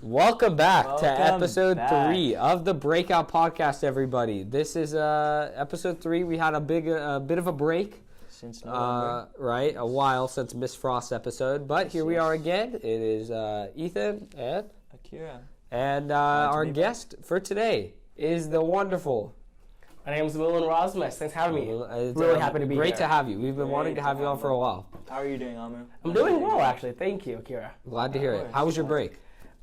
Welcome back to episode 3 of the Breakout podcast, everybody. This is episode 3. We had a bit of a break. Since November. Right, a while since Miss Frost's episode. But here we are again. It is Ethan and Akira. And our guest for today is the wonderful... My name is Amulen Rozmus. Thanks for having me. Really happy to be here. Great to have you. We've been wanting to have you on for a while. How are you doing, Amu? I'm doing well, actually. Thank you, Akira. Glad to hear it. How was your break?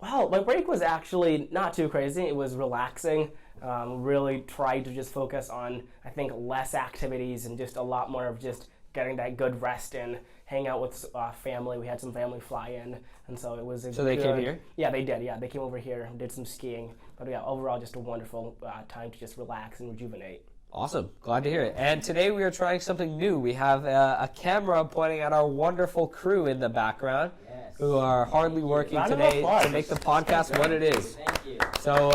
Well, my break was actually not too crazy. It was relaxing. Really tried to just focus on, I think, less activities and just a lot more of just getting that good rest in, hang out with family. We had some family fly in, and so it was they came here? Yeah, they did. Yeah, they came over here, did some skiing. But yeah, overall, just a wonderful time to just relax and rejuvenate. Awesome. Glad to hear it. And today we are trying something new. We have a camera pointing at our wonderful crew in the background, who are hardly working today to make the podcast what it is. Thank you. So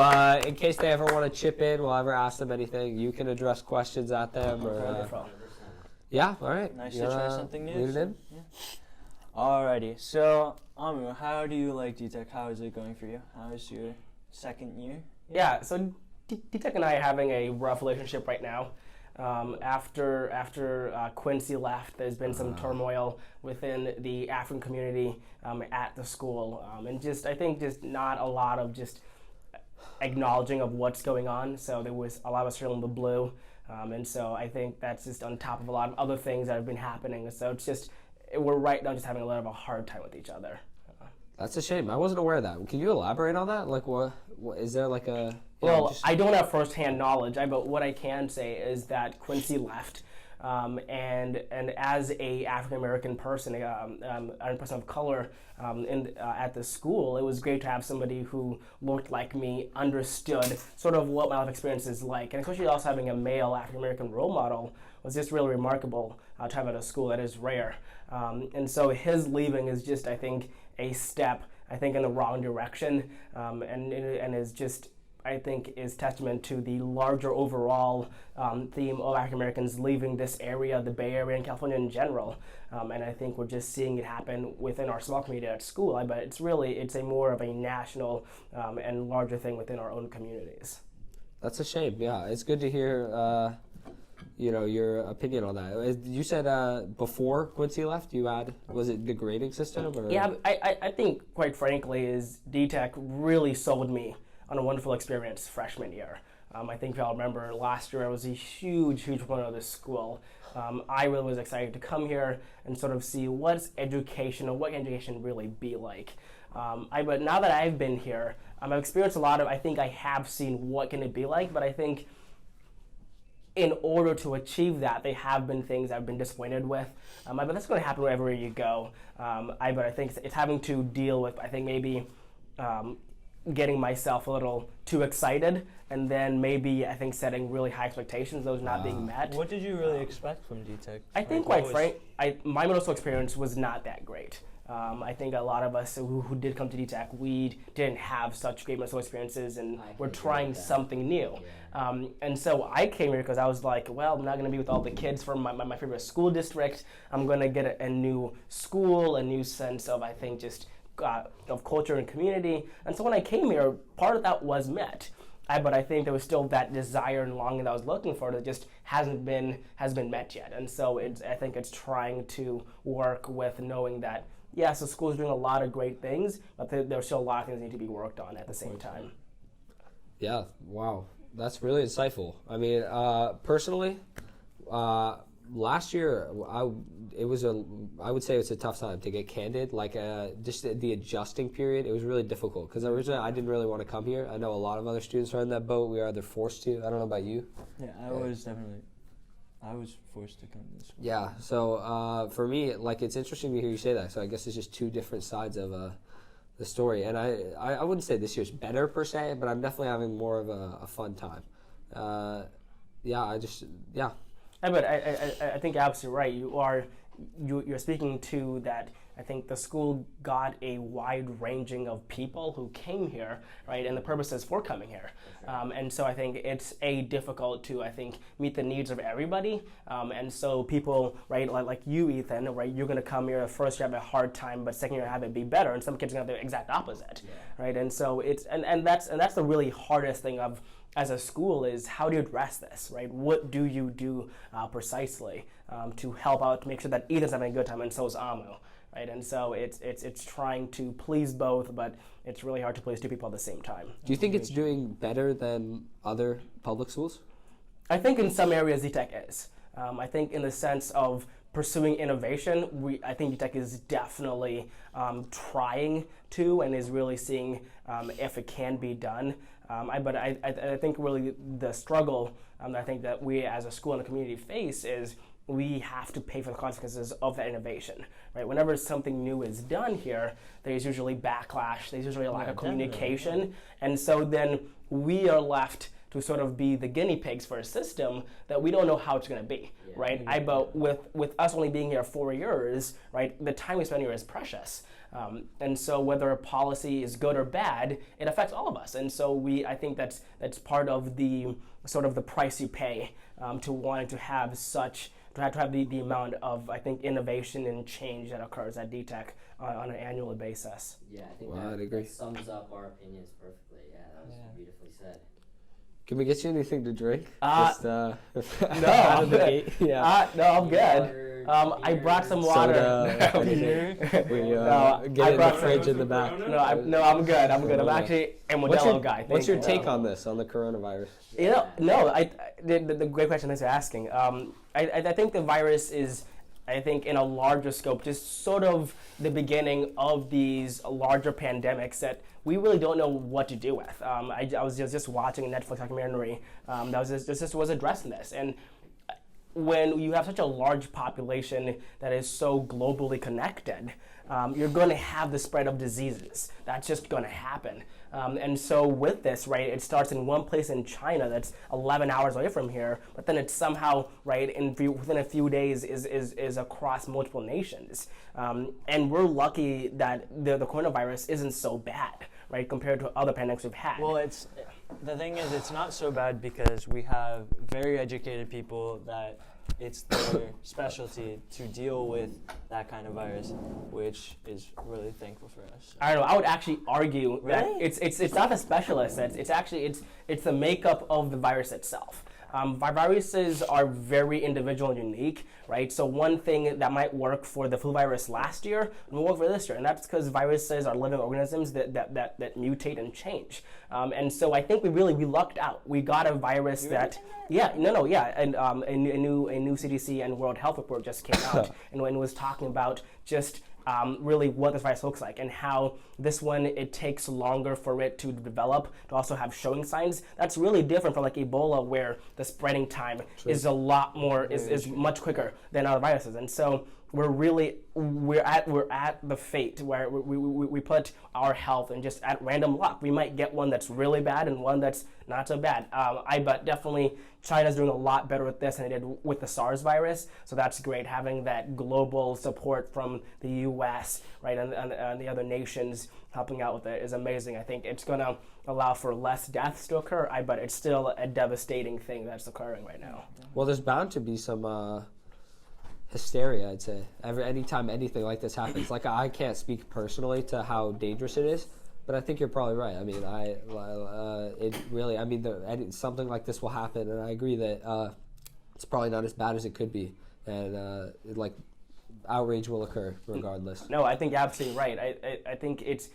in case they ever want to chip in, we'll ever ask them anything, you can address questions at them. Or, yeah, all right. Nice to try something new. Lead it in? Yeah. Alrighty. So, Amu, how do you like DTech? How is it going for you? How is your second year? Yeah, so DTech and I are having a rough relationship right now. After Quincy left, there's been some turmoil within the African community at the school, and I think not a lot of acknowledging of what's going on. So there was a lot of us feeling the blue, and so I think that's just on top of a lot of other things that have been happening. So we're right now just having a lot of a hard time with each other. That's a shame. I wasn't aware of that. Can you elaborate on that? Like, what is there like a... Well, I don't have firsthand knowledge, but what I can say is that Quincy left, and as a African American person, a person of color at the school, it was great to have somebody who looked like me, understood sort of what my life experience is like, and especially also having a male African American role model was just really remarkable to have at a school that is rare, and so his leaving is just, I think, a step, I think, in the wrong direction, and is just, I think, is testament to the larger overall theme of African Americans leaving this area, the Bay Area and California in general. And I think we're just seeing it happen within our small community at school. But it's a more of a national and larger thing within our own communities. That's a shame. Yeah, it's good to hear. Your opinion on that. You said before Quincy left, was it the grading system? Or? Yeah, I think, quite frankly, is DTech really sold me on a wonderful experience freshman year. I think if y'all remember last year I was a huge proponent of this school. I really was excited to come here and sort of see what can education really be like. But now that I've been here, I've experienced a lot of, I think I have seen what can it be like, but I think in order to achieve that, there have been things I've been disappointed with. But that's going to happen wherever you go. But I think it's having to deal with, I think maybe getting myself a little too excited, and then maybe, I think, setting really high expectations, those not being met. What did you really expect from DTech? I think, quite frankly, my middle school experience was not that great. I think a lot of us who did come to DTech, we didn't have such great middle school experiences, and we're trying something new. Yeah. And so I came here because I was like, well, I'm not going to be with all the kids from my favorite school district. I'm going to get a new school, a new sense of, I think, of culture and community. And so when I came here, part of that was met. But I think there was still that desire and longing that I was looking for that just has been met yet. And so I think it's trying to work with knowing that, yes, the school is doing a lot of great things, but there's still a lot of things that need to be worked on at the same time. Yeah, wow. That's really insightful. I mean, personally, last year, I would say it's a tough time, to get candid. Like, just the adjusting period, it was really difficult because originally I didn't really want to come here. I know a lot of other students are in that boat. We are either forced to. I don't know about you. Yeah, I was forced to come to school. Yeah, so for me, like, it's interesting to hear you say that. So I guess it's just two different sides of the story. And I wouldn't say this year's better per se, but I'm definitely having more of a fun time. But I think you're absolutely right. You're speaking to that I think the school got a wide ranging of people who came here, right, and the purposes for coming here. And so I think it's difficult to, I think, meet the needs of everybody. And so people, right, like you, Ethan, right, you're going to come here, first you have a hard time, but second you have it be better, and some kids are going to have the exact opposite, right? And so it's, and that's the really hardest thing of, as a school, is how do you address this, right? What do you do precisely to help out, to make sure that Ethan's having a good time and so is Amu, right? And so it's trying to please both, but it's really hard to please two people at the same time. Do you think it's doing better than other public schools? I think in some areas DTech is. I think in the sense of pursuing innovation, I think DTech is definitely trying to and is really seeing if it can be done. But I think really the struggle I think that we as a school and a community face is we have to pay for the consequences of that innovation, right? Whenever something new is done here, there's usually backlash, there's usually a lack of communication, and so then we are left to sort of be the guinea pigs for a system that we don't know how it's going to be, right? But with us only being here 4 years, right, the time we spend here is precious. And so whether a policy is good or bad, it affects all of us. And so I think that's part of the sort of the price you pay to wanting to have the amount of, I think, innovation and change that occurs at DTech on an annual basis. Yeah, I think I'd agree. that sums up our opinions perfectly. Yeah, that was beautifully said. Can we get you anything to drink? No, I'm good. No, I'm good. I brought some water. Soda, anything. Get in the fridge in the back. No, I'm good. I'm good. I'm actually a Modelo guy. What's your take on this, on the coronavirus? The great question that you're asking. I think the virus is, I think, in a larger scope, just sort of the beginning of these larger pandemics that we really don't know what to do with. I was just watching a Netflix documentary that was addressing this. And when you have such a large population that is so globally connected, you're going to have the spread of diseases. That's just going to happen. And so with this, right, it starts in one place in China that's 11 hours away from here, but then it's somehow, right, within a few days is across multiple nations. And we're lucky that the coronavirus isn't so bad, right, compared to other pandemics we've had. Well, the thing is, it's not so bad because we have very educated people that it's their specialty to deal with that kind of virus, which is really thankful for us. I don't know. I would actually argue that it's not the specialists. It's the makeup of the virus itself. Viruses are very individual and unique, right? So one thing that might work for the flu virus last year won't work for this year, and that's because viruses are living organisms that mutate and change. And so I think we lucked out. We got a virus and a new CDC and World Health Report just came out, and when it was talking about just really what this virus looks like and how this one, it takes longer for it to develop, to also have showing signs. That's really different from like Ebola, where the spreading time is a lot more, is much quicker than other viruses. And so we're at the fate where we put our health and just at random luck. We might get one that's really bad and one that's not so bad. But definitely China's doing a lot better with this than it did with the SARS virus. So that's great, having that global support from the U.S., right, and the other nations helping out with it is amazing. I think it's going to allow for less deaths to occur, but it's still a devastating thing that's occurring right now. Well, there's bound to be some hysteria, I'd say. Anytime anything like this happens, like I can't speak personally to how dangerous it is, but I think you're probably right. I mean, something like this will happen, and I agree that it's probably not as bad as it could be, and outrage will occur regardless. No, I think you're absolutely right. I think it's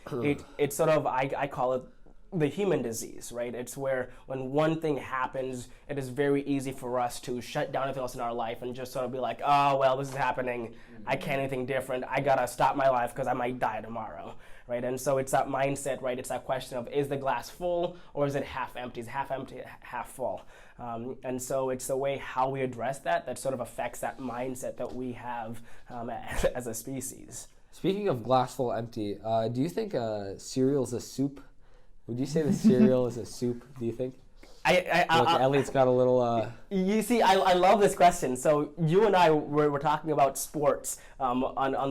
sort of, I call it the human disease, right? It's where when one thing happens, it is very easy for us to shut down everything else in our life and just sort of be like, oh, well, this is happening. I can't do anything different. I got to stop my life because I might die tomorrow, right? And so it's that mindset, right? It's that question of, is the glass full or is it half empty? Is it half empty, half full? And so it's the way how we address that sort of affects that mindset that we have as a species. Speaking of glass full empty, do you think cereal's a soup? Would you say the cereal is a soup, do you think? Look, Elliot's got a little. You see, I love this question. So you and I were talking about sports on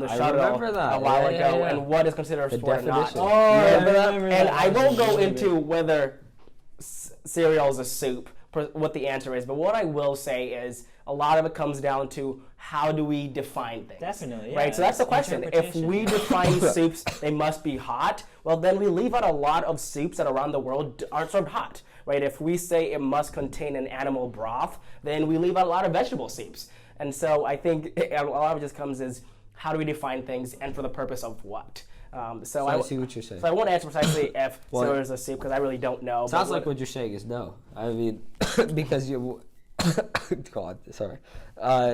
the shuttle remember that. a while ago, Yeah. and what is considered a The sport or not. definition. Oh, I remember that? remember And that. I won't go into whether cereal is a soup, what the answer is, but what I will say is a lot of it comes down to how do we define things. Definitely, yeah. Right, so that's the question. If Interpretation. we define soups, they must be hot, well then we leave out a lot of soups that around the world aren't served hot. Right? If we say it must contain an animal broth, then we leave out a lot of vegetable soups. And so I think a lot of it just comes is how do we define things and for the purpose of what? So I see what you're saying. So I won't answer precisely if Well, cereal is a soup because I really don't know. Sounds but like what you're saying is no. I mean, because you. God, sorry.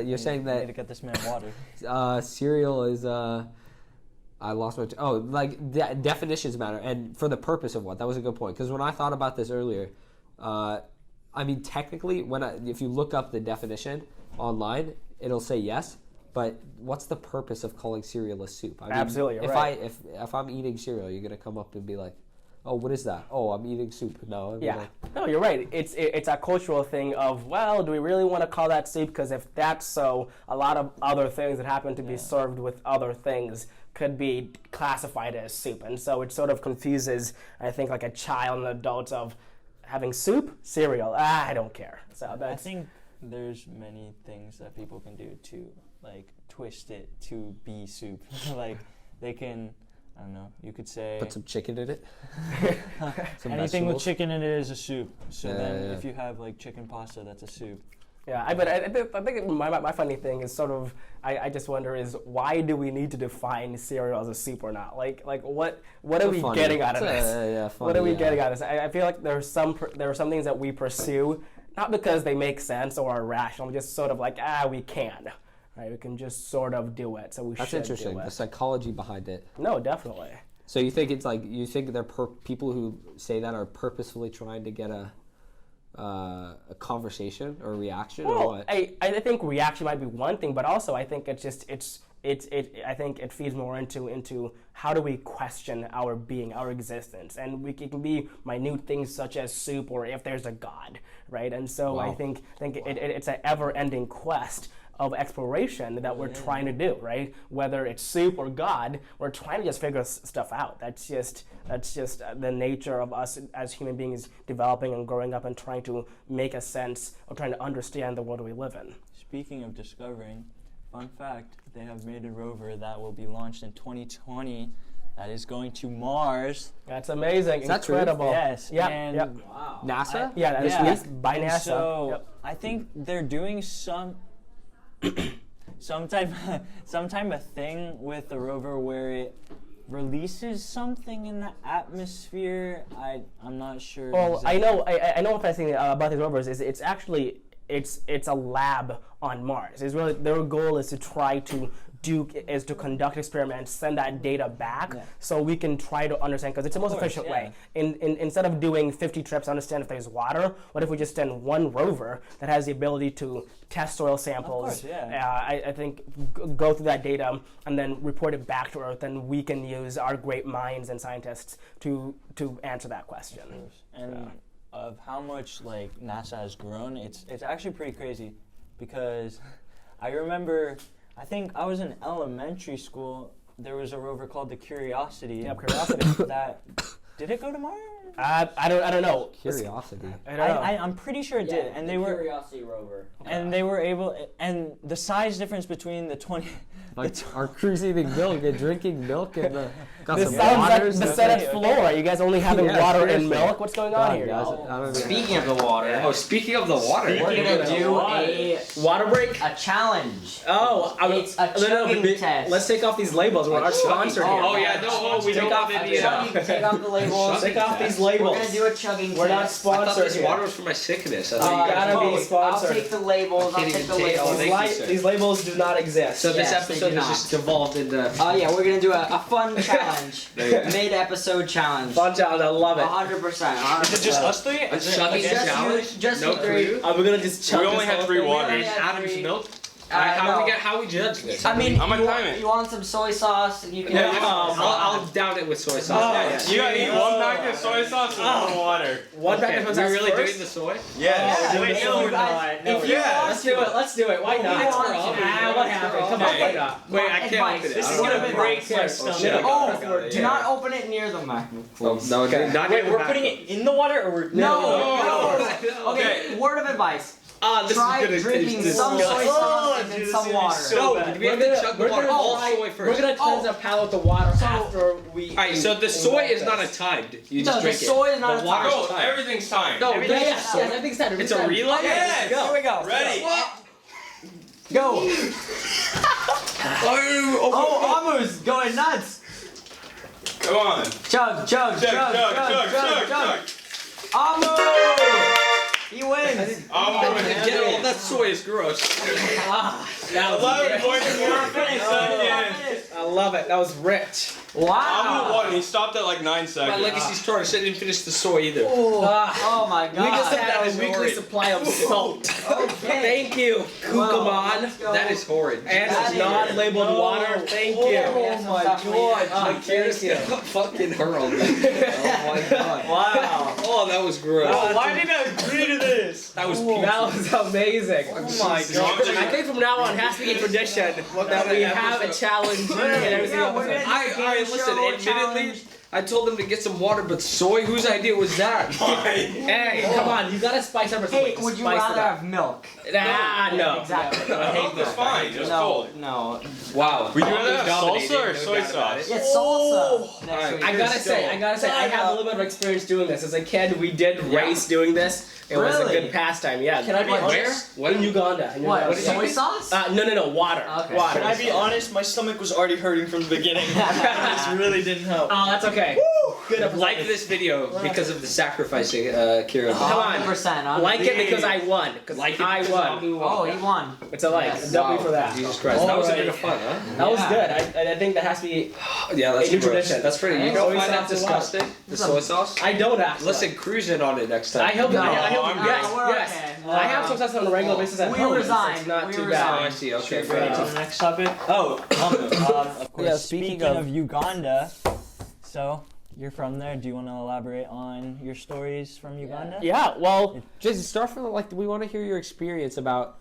You're saying I need to that get this man water. cereal is. I lost my. Definitions matter, and for the purpose of what? That was a good point. Because when I thought about this earlier, I mean, technically, if you look up the definition online, it'll say yes. But what's the purpose of calling cereal a soup? I mean, Absolutely, you're right. If I'm eating cereal, you're gonna come up and be like, "Oh, what is that? Oh, I'm eating soup." No. I'd be Yeah. like, No, you're right. It's a cultural thing of, well, do we really want to call that soup? Because if that's so, a lot of other things that happen to be served with other things could be classified as soup. And so it sort of confuses, I think, like a child and adults of having soup, cereal. I don't care. So I that's, think there's many things that people can do to like twist it to be soup. Like they can, I don't know, you could say put some chicken in it. Some anything with vegetables. chicken in it is a soup. So Yeah, then yeah. if you have like chicken pasta, that's a soup. yeah. I think my funny thing is sort of, I just wonder is why do we need to define cereal as a soup or not? Like what are we Funny. getting out of It's this? funny, What are we yeah. getting out of this? I feel like there are some things that we pursue, not because they make sense or are rational, just sort of like, we can. Right? We can just sort of do it, so we That's should interesting. do The it. psychology behind it. No, definitely. So you think it's like they're people who say that are purposefully trying to get a conversation or a reaction or Well, what? I think reaction might be one thing, but also I think it's just I think it feeds more into how do we question our being, our existence, and it can be minute things such as soup or if there's a God, right? And so I Wow. think it's an ever-ending quest of exploration that we're trying to do, right? Whether it's soup or God, we're trying to just figure stuff out. That's just the nature of us as human beings developing and growing up and trying to make a sense or trying to understand the world we live in. Speaking of discovering, fun fact, they have made a rover that will be launched in 2020 that is going to Mars. That's amazing. Is that true? Incredible. Yes. Yep. And Yep. Wow. NASA? Yeah, that is Yeah. released by And NASA. So Yep. I think they're doing some type of thing with the rover where it releases something in the atmosphere. I'm not sure. Well, exactly. I know one thing about these rovers is it's actually it's a lab on Mars. It's really their goal is to try to conduct experiments, send that data back, so we can try to understand, because it's the most efficient way. Instead of doing 50 trips to understand if there's water, what if we just send one rover that has the ability to test soil samples, I think go through that data and then report it back to Earth, and we can use our great minds and scientists to answer that question. And of how much like NASA has grown, it's actually pretty crazy, because I remember, I think I was in elementary school, there was a rover called the Curiosity. Yep, Curiosity. That did it go to Mars? I don't know. Curiosity. I don't know. I'm pretty sure it did, and the they were Curiosity rover. and they were able, and the size difference between the 20. Like our crew's eating milk and drinking milk and got This some sounds like waters. the Senate floor. Are you guys only having Yeah, water and seriously. milk? What's going on God, here? guys, y'all? I don't know. Speaking of the water, Oh, speaking of the water, we're gonna do a water break. challenge. Oh, It's a chugging test. Let's take off these labels. We're not sponsored here. Oh, yeah, no, we Take don't off, have any. take off the labels. Take off these We're labels. gonna do a chugging We're not test. sponsored I thought this here. water was for my sickness. I Uh, thought you guys gotta were- be I'll sponsored. take the labels. I'll can't take even the take all labels. these. Thank you, sir. These labels do not exist. So this Yes, they episode do has not. just devolved into. Yeah, we're gonna do a fun challenge. Mid-episode challenge. Fun challenge, I love it. 100%. Is it just us three? A Is it- chugging Just you, challenge? just No you three. clue? We're gonna just chug We only this had whole 3 thing. waters. only had Adam's three. milk. No. How we judge this? I mean, I'm gonna time it. you want some soy sauce? You can. I'll down it with soy sauce. Oh, You gotta eat one packet pack of soy sauce and more water. One pack of soy sauce. We're really first? doing the soy? Yes. Yeah, Wait, wait, no, you guys- no, if you yeah. want Let's do it. Let's do it. Why not? It's for all. What happened? Come on, Okay. why not? Wait, I can't Advice. open it. This I is don't gonna have break it. my Oh, stomach. shit. Oh, do Yeah. not open it near the mic. Please. No, Okay. not Wait, even we're back. putting it in the water, or we're No. No. Okay, word of advice. This Try is gonna drinking taste some soy disgusting. sauce and then dude, some this is water. so No, bad. we have to chug the water. All soy We're first. gonna cleanse our palate with the water So- after we. Alright, so the soy is not a timed. You just No, the drink it. soy is not The a water's timed. No, timed. everything's time. No, Yeah, yes, everything's time. It's a relay? Yes. Here we go. Ready? Go. Oh, Amu's going nuts. Come on. Chug, chug, chug, chug, chug, chug. Amu! He wins. Get all that soy is gross. That was 11.4 seconds. I love it. That was rich. Amu Wow. won. He stopped at like 9 My seconds. legacy's tortoise didn't finish the soy either. Oh my We just god. had That a is weekly horrid. supply of salt. Okay. Thank you, Well, Kukamon. let's go. That is horrid. And That it's is- non-labeled No. water. Thank Oh, you. my god. Akira's gonna fucking hurl me. Oh my god. Wow. Oh, that was gross. Why did I agree to this? That was That peachy. was amazing. Oh my God. I think from now on it has to be a tradition that we have a challenge in every single Yeah, we're episode. gonna- I listen, show admittedly, challenge. I told them to get some water, but soy? Whose idea was that? Hey, come on, you gotta spice up or Hey, something. would you Spice it rather up. have milk? No. Exactly. I hate this. Fine. It was No, cold. no. Wow. Would you rather have Dominating, salsa or no soy doubt about sauce? it. It's salsa. Next Alright. week. I gotta say, I have a little bit of experience doing this. As a kid, we did race doing this. It was a Really? good pastime, yeah. Can I be What, honest? Where? In Uganda. In What, Uganda. soy sauce? No, water. Okay. Water. Can I be honest? My stomach was already hurting from the beginning. This really didn't help. Oh, that's okay. Good episode. Like this video because of the sacrificing, Kira. Come on. 100%. Like it because I won. Because Like it I because won. Amu Oh, won. he won. It's a like. Yes. A W for that. Jesus Christ. That was a bit Alright. of fun, huh? That was Yeah. good. I think that has to be. Yeah, that's A new gross. tradition. That's pretty. You Hey, don't soy find that sauce is wild. disgusting? The soy sauce? I don't actually. Listen, cruise in on it next time. I hope. No, I hope. I'm Yes. good. We're Yes. okay. I have success on a regular basis at We home. so resign. It's not We too Oh, resign. I see. Okay, Ready fair to enough. the next topic? Oh, of course. Yeah, speaking of Uganda, so you're from there. Do you want to elaborate on your stories from Uganda? bad. Yeah. Well. Just start from like we want to hear your experience about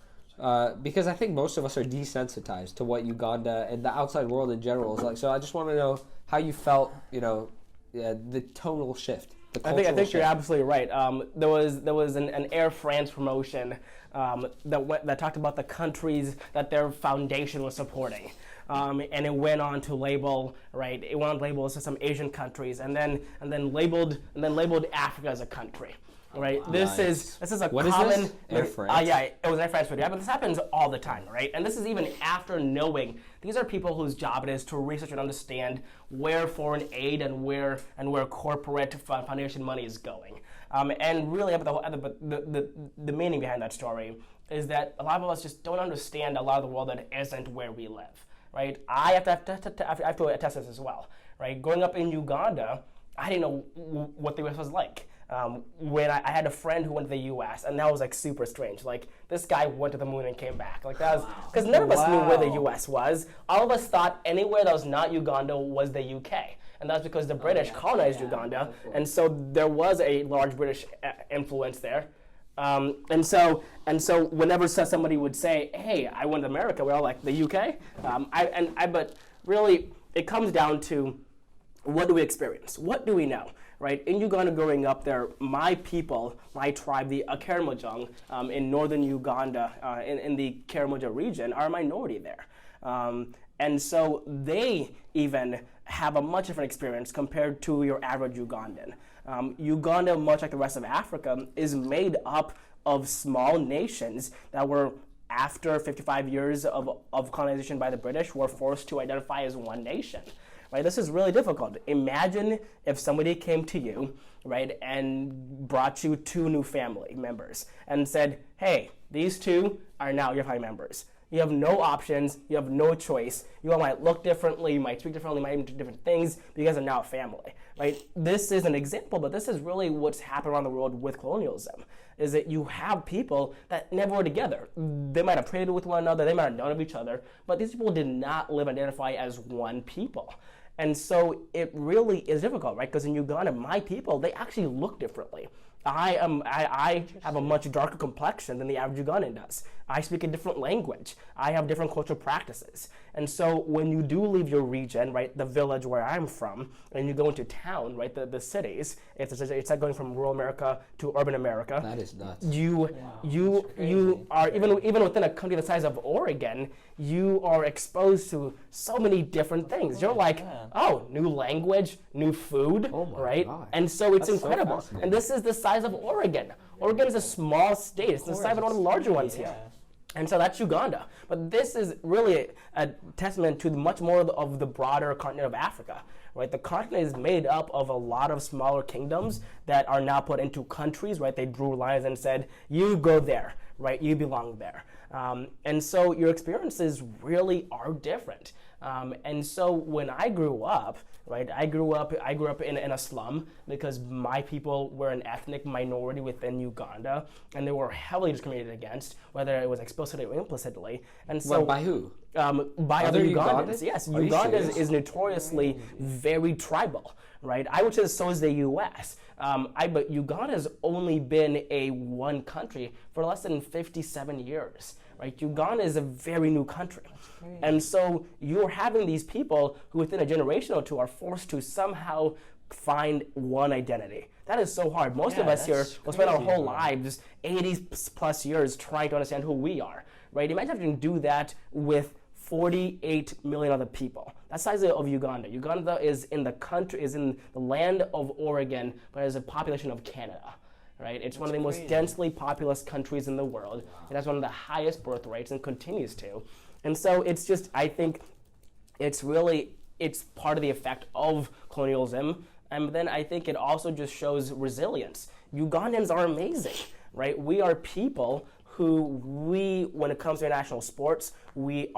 because I think most of us are desensitized to what Uganda and the outside world in general is like. So I just want to know how you felt. The tonal shift. The I cultural think you're shift. absolutely right. There was an Air France promotion that talked about the countries that their foundation was supporting, and it went on to label It went on to label some Asian countries, and then labeled Africa as a country. Right. This is a What is common this? Air France? Yeah, it was an Air France video. Yeah, but this happens all the time, right? And this is even after knowing these are people whose job it is to research and understand where foreign aid and where corporate foundation money is going. And really, the meaning behind that story is that a lot of us just don't understand a lot of the world that isn't where we live, right? I have to attest this as well, right? Growing up in Uganda, I didn't know what the U.S. was like. When I had a friend who went to the U.S. and that was like super strange. Like this guy went to the moon and came back. Like that was because none of us knew where the U.S. was. All of us thought anywhere that was not Uganda was the U.K. And that's because the British colonized Uganda, and so there was a large British influence there. And so whenever somebody would say, "Hey, I went to America," we're all like, "The U.K." But really, it comes down to what do we experience? What do we know? Right, in Uganda growing up there, my people, my tribe, the Akira in northern Uganda, in the Karamoja region, are a minority there. And so they even have a much different experience compared to your average Ugandan. Uganda, much like the rest of Africa, is made up of small nations that were, after 55 years of colonization by the British, were forced to identify as one nation. Right, this is really difficult. Imagine if somebody came to you, right, and brought you two new family members and said, "Hey, these two are now your family members. You have no options. You have no choice. You all might look differently. You might speak differently. You might even do different things. But you guys are now a family." Right? This is an example, but this is really what's happened around the world with colonialism. Is that you have people that never were together. They might have traded with one another. They might have known of each other, but these people did not live and identify as one people. And so it really is difficult, right? Because in Uganda, my people, they actually look differently. I have a much darker complexion than the average Ugandan does. I speak a different language. I have different cultural practices. And so when you do leave your region, right, the village where I'm from, and you go into town, right, the cities, it's like going from rural America to urban America. That is nuts. You are even within a country the size of Oregon, you are exposed to so many different things. You're like, oh, new language, new food, Oh my right? God. And so it's That's so incredible. fascinating. And this is the size of Oregon. Oregon is a small state. It's the size of one of the larger ones here. And so that's Uganda. But this is really a testament to much more of the broader continent of Africa, right? The continent is made up of a lot of smaller kingdoms that are now put into countries, right? They drew lines and said, you go there, right? You belong there. And so your experiences really are different. And so when I grew up, right, I grew up in a slum because my people were an ethnic minority within Uganda, and they were heavily discriminated against, whether it was explicitly or implicitly. And so Well, by who? By Other other Ugandans? Ugandans. Yes, Are you Uganda serious? is notoriously very tribal, right? I would say so is the U.S. But Uganda has only been a one country for less than 57 years. Right, Uganda is a very new country, and so you're having these people who, within a generation or two, are forced to somehow find one identity. That is so hard. Most of us here will spend our whole lives, 80 plus years, trying to understand who we are. Right? Imagine having to do that with 48 million other people. That's the size of Uganda. Uganda is in the land of Oregon, but has a population of Canada. Right? It's one of the most densely populous countries in the world. It has one of the highest birth rates and continues to. And so it's just, I think it's part of the effect of colonialism. And then I think it also just shows resilience. Ugandans are amazing, right? We are people who when it comes to national sports, we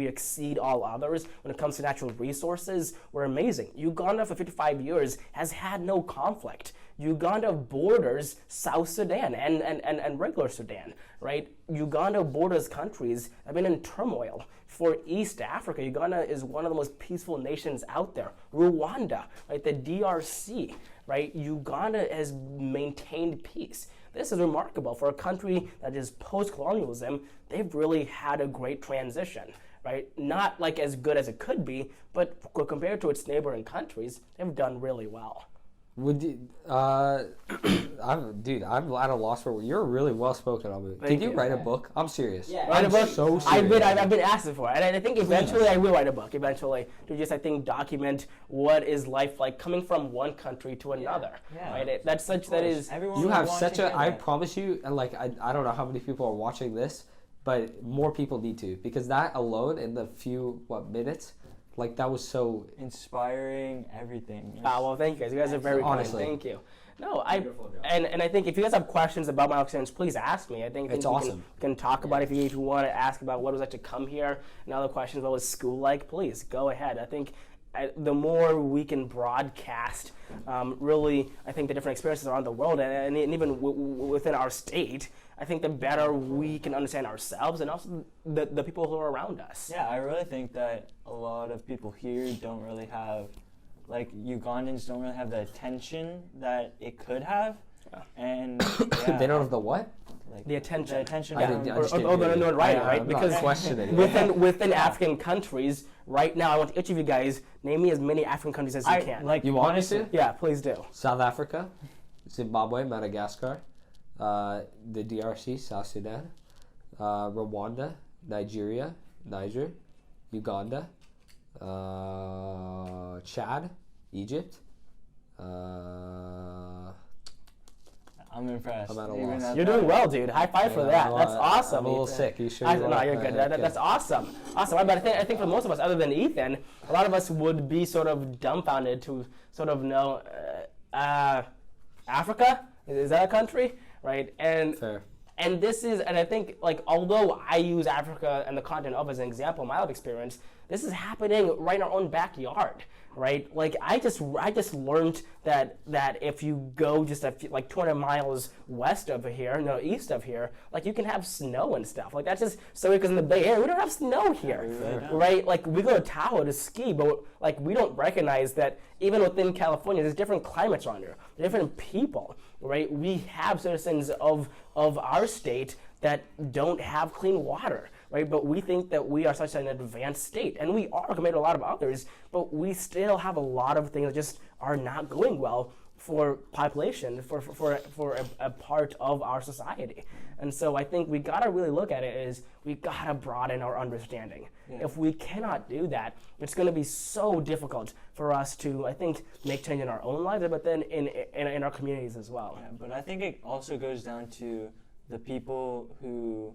exceed all others. When it comes to natural resources, we're amazing. Uganda for 55 years has had no conflict. Uganda borders South Sudan and regular Sudan, right? Uganda borders countries that have been in turmoil. For East Africa, Uganda is one of the most peaceful nations out there. Rwanda, right? The DRC, right? Uganda has maintained peace. This is remarkable for a country that is post-colonialism. They've really had a great transition, right? Not like as good as it could be, but compared to its neighboring countries, they've done really well. Would you, I'm at a loss for. You're really well spoken, Amu. Did you write a book? I'm serious. Yeah. Write a book? So serious. I've been asking for it, and I think eventually I will write a book. Eventually, to just document what is life like coming from one country to another. Yeah. Right? Everyone You would have want such to a. hear I that. promise you, and I don't know how many people are watching this, but more people need to, because that alone in the few minutes, that was so. Inspiring, everything. Well, thank you guys. You guys are very kind. Honestly. Thank you. No, and I think if you guys have questions about my experience, please ask me. I think It's we awesome. can talk about it. If you want to ask about what it was like to come here and other questions, what was school like, please go ahead. I think the more we can broadcast, really, I think the different experiences around the world and even within our state, I think the better we can understand ourselves and also the people who are around us. Yeah, I really think that a lot of people here don't really have, Ugandans don't really have the attention that it could have. Yeah. And They don't have the what? The attention. The attention. I didn't- I just didn't Or hear you. right, I'm not because questioning. within African countries, right now, I want each of you guys name me as many African countries as you can. You want us to? Yeah, please do. South Africa, Zimbabwe, Madagascar, the DRC, South Sudan, Rwanda, Nigeria, Niger, Uganda, Chad, Egypt. I'm impressed. I'm at a Even loss. at You're that. doing well, dude. High five for that. That's awesome. I'm a little Ethan. sick. You sure? No, you're good. That's awesome. Awesome. But I think for most of us, other than Ethan, a lot of us would be sort of dumbfounded to sort of know Africa. Is that a country? Right? And Fair. And I think, although I use Africa and the continent of as an example in my life experience, This is happening right in our own backyard, right? Like I just learned that if you go just like 200 miles east of here, like you can have snow and stuff. Like that's just so because in the Bay Area we don't have snow here, right? Like we go to Tahoe to ski, but like we don't recognize that even within California, there's different climates around here, different people, right? We have citizens of our state that don't have clean water, right? But we think that we are such an advanced state, and we are compared to a lot of others, but we still have a lot of things that just are not going well for population, for a part of our society. And so I think we gotta really look at it as we gotta broaden our understanding. Yeah. If we cannot do that, it's gonna be so difficult for us to, I think, make change in our own lives, but then in our communities as well. Yeah, but I think it also goes down to the people who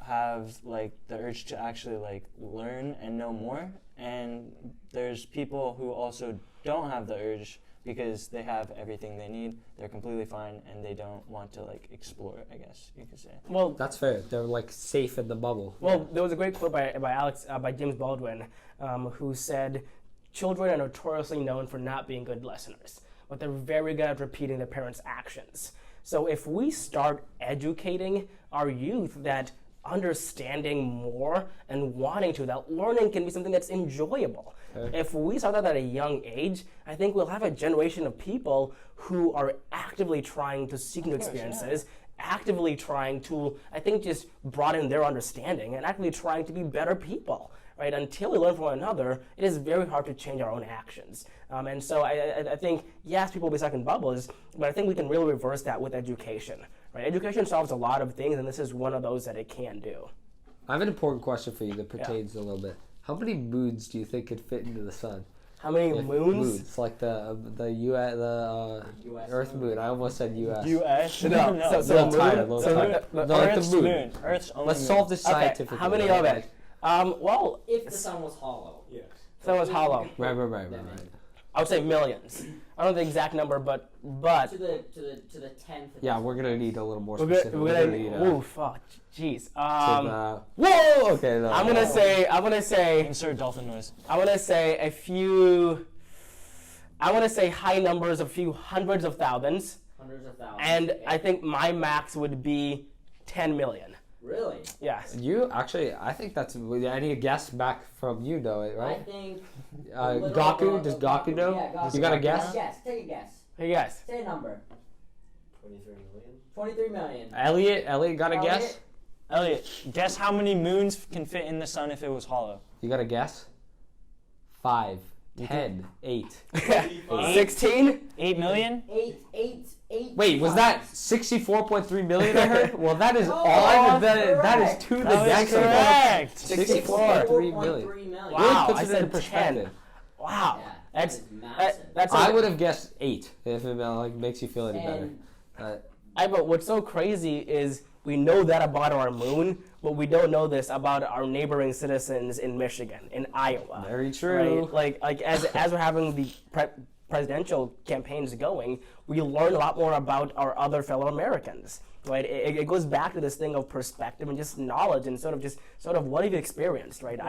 have like the urge to actually like learn and know more, and there's people who also don't have the urge because they have everything they need, they're completely fine, and they don't want to like explore, I guess you could say. Well, That's fair. They're like safe in the bubble. well, there was a great quote by James Baldwin, who said, "Children are notoriously known for not being good listeners, but they're very good at repeating their parents' actions." So if we start educating our youth that understanding more and wanting to, that learning can be something that's enjoyable. Okay. If we start that at a young age, I think we'll have a generation of people who are actively trying to seek new experiences, actively trying to, I think, just broaden their understanding and actively trying to be better people. Right? Until we learn from one another, it is very hard to change our own actions. And so I think, yes, people will be stuck in bubbles, but I think we can really reverse that with education. Right? Education solves a lot of things, and this is one of those that it can do. I have an important question for you that pertains a little bit. How many moons do you think could fit into the sun? How many moons? Like the Earth moon. I almost said U.S. U.S. No. So Earth's moon. Earth's only Let's solve this scientifically. How many of it? Well, If the sun was hollow. Yes. sun was hollow. Right. I would say millions. I don't know the exact number, but To the 10th. Yeah, we're gonna need a little more we're specific. gonna need. Oof, oh, jeez. Whoa. Okay. No, I'm gonna say. Insert dolphin noise. I want to say a few. I want to say high numbers, a few hundreds of thousands. Hundreds of thousands. And okay. I think my max would be 10 million. Really? Yes. You actually, I think that's. I need a guess back from you, know it, right? I think. Gaku. Does Gaku know? Yeah, Gaku. You got a guess? Yes. Take a guess. Hey guys. Say a number. 23 million. 23 million. Elliot, got a guess? Elliot, guess how many moons can fit in the sun if it was hollow? You got a guess? 5, 10, 8. 16? 8 million? 8. Wait, was that 64.3 million I heard? Well, that is Oh, odd. That is to the That is decimal. correct. 64.3 million. 3 million. Wow, puts I it said into perspective. 10. Wow. Yeah, That's that is massive. that's I would have guessed 8 if it makes you feel any better. And but what's so crazy is we know that about our moon, but we don't know this about our neighboring citizens in Michigan, in Iowa. Very true. Right? Like as we're having the presidential campaigns going, we learn a lot more about our other fellow Americans. Right? It goes back to this thing of perspective and just knowledge and sort of what you've experienced. Right?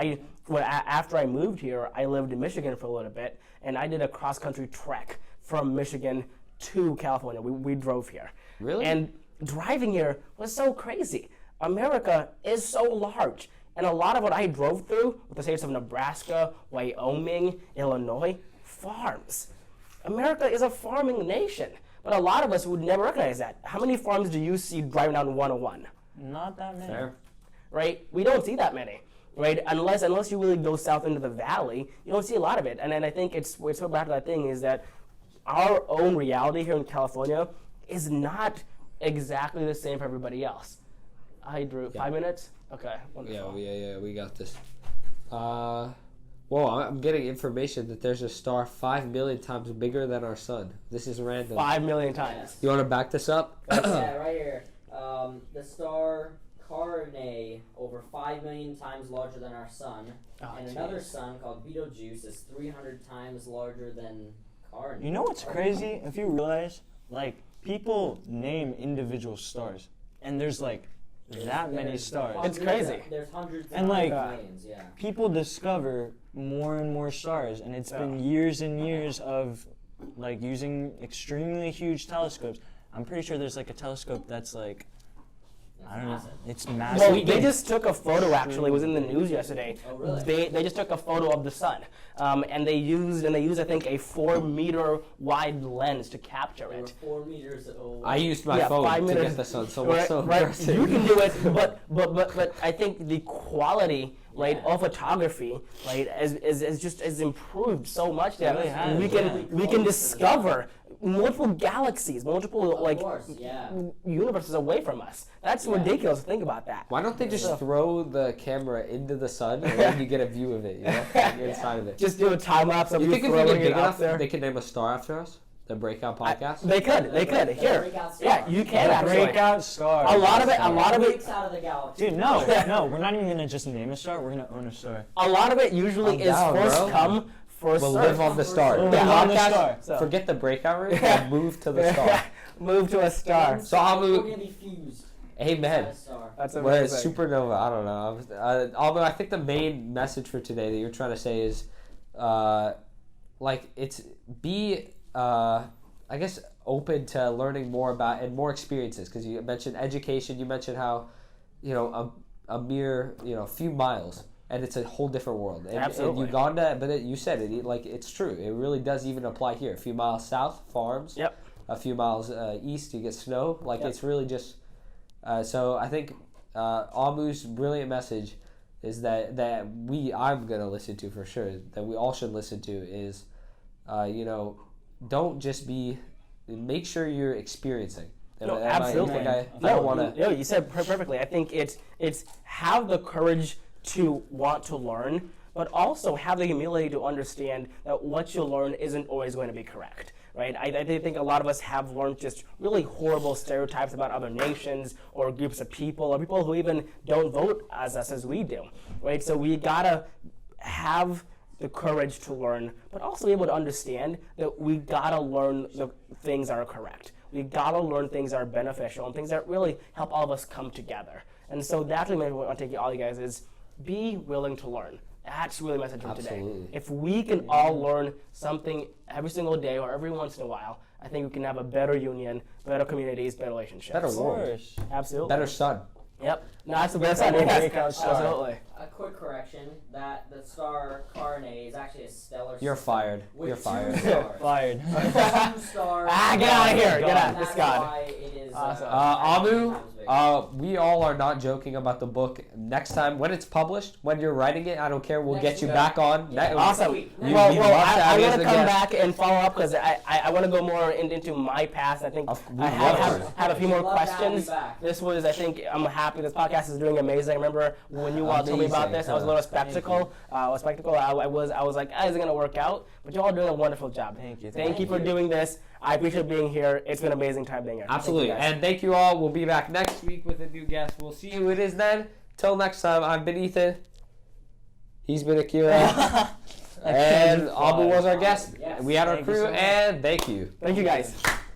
After I moved here, I lived in Michigan for a little bit, and I did a cross-country trek from Michigan to California. We drove here. Really? And driving here was so crazy. America is so large. And a lot of what I drove through, with the states of Nebraska, Wyoming, Illinois, farms. America is a farming nation. But a lot of us would never recognize that. How many farms do you see driving down 101? Not that many. Fair. Right? We don't see that many. Right? Unless you really go south into the valley, you don't see a lot of it. And then I think it's so back to that thing is that our own reality here in California is not exactly the same for everybody else. I drew 5 minutes? Okay, wonderful. Yeah, we got this. Whoa, I'm getting information that there's a star 5 million times bigger than our sun. This is random. 5 million times. You want to back this up? yeah, right here. The star Carinae, over 5 million times larger than our sun. And another sun called Betelgeuse is 300 times larger than Carinae. You know what's crazy? If you realize, like, people name individual stars, and there's like that many stars. It's crazy. There's hundreds And, like, millions, yeah. People discover more and more stars, and it's been years and years of like using extremely huge telescopes. I'm pretty sure there's like a telescope that's like, I don't know, it's massive. Well, they just took a photo. Actually, it was in the news yesterday. Oh, really? They just took a photo of the sun, and they used I think a 4-meter wide lens to capture They were it. 4 meters away. I used my Yeah, phone 5 to minutes. get the sun, so what's so Right, impressive? you can do it, but I think the quality, right, Yeah. of photography, right, has improved so much that really has, we can discover multiple galaxies, multiple Of course, yeah. universes away from us. That's ridiculous to think about that. Why don't they just throw the camera into the sun and then you get a view of it, you know, like inside of it? Just do a time lapse of You you think if we throwing get big it up enough, there. they could name a star after us? The Breakout podcast? They could. The Here. Breakout star. Yeah, you can The actually. Breakout star. A lot of it. Breaks out of the galaxy. Dude, no, we're not even gonna just name a star. We're gonna own a star. A lot of it usually I'm is down, first bro. come, first We'll serve. live on the star. We'll The live on the podcast, star. So- forget the Breakout room and move to the star. Move to a star. So Amu, We're gonna be fused. amen. Inside a star. That's Well, it's amazing. supernova. I don't know. Although I think the main message for today that you're trying to say is, like, it's be, I guess, open to learning more about and more experiences. Because you mentioned education. You mentioned how, you know, a mere, you know, few miles, and it's a whole different world. And, Absolutely. And Uganda, but you said it, like, it's true. It really does even apply here. A few miles south, farms. Yep. A few miles east, you get snow. Like, Yep. it's really just. So I think Amu's brilliant message is that I'm gonna listen to for sure. That we all should listen to is, you know, don't just be. Make sure you're experiencing. No, absolutely. I don't want to. No, you said perfectly. I think it's have the courage to want to learn, but also have the humility to understand that what you learn isn't always going to be correct. Right? I think a lot of us have learned just really horrible stereotypes about other nations or groups of people or people who even don't vote as us as we do. Right? So we gotta have the courage to learn, but also be able to understand that we gotta learn the things that are correct. We gotta learn things that are beneficial and things that really help all of us come together. And so that's what I want to take all you guys is be willing to learn. That's really the message from today. Absolutely. If we can all learn something every single day or every once in a while, I think we can have a better union, better communities, better relationships. Better Of world. course. Absolutely. Better sun. Yep. No, that's the best idea. Yes. Breakout star. Absolutely. A quick correction: that the star Carinae is actually a stellar. You're system fired. with You're 2 fired. stars. Fired. 2 stars. Get out of here. Get out. That's This God. why it is. Awesome. 9 Amu, times bigger. we all are not joking about the book. Next time, when it's published, when you're writing it, I don't care. We'll Next get you week. back on. Yeah. Awesome. We'd Well, love to have I'm you going as to a come guest. back and follow up because I want to go more into my past. I think We I love have a few more We'd love to have you questions. back. This was, I think, I'm happy. This podcast is doing amazing. I remember when you all told me about Amazing, this, I was a little skeptical. I was like, is it going to work out? But you all are doing a wonderful job. Thank you. Thank you for doing this. I appreciate being here. It's been an amazing time being here. Absolutely. Thank you guys. And thank you all. We'll be back next week with a new guest. We'll see who it is then. Till next time, I've been Ethan. He's been Akira. and Amu was our guest. Yes. We had our Thank you crew, so much. and thank you. Thank you guys.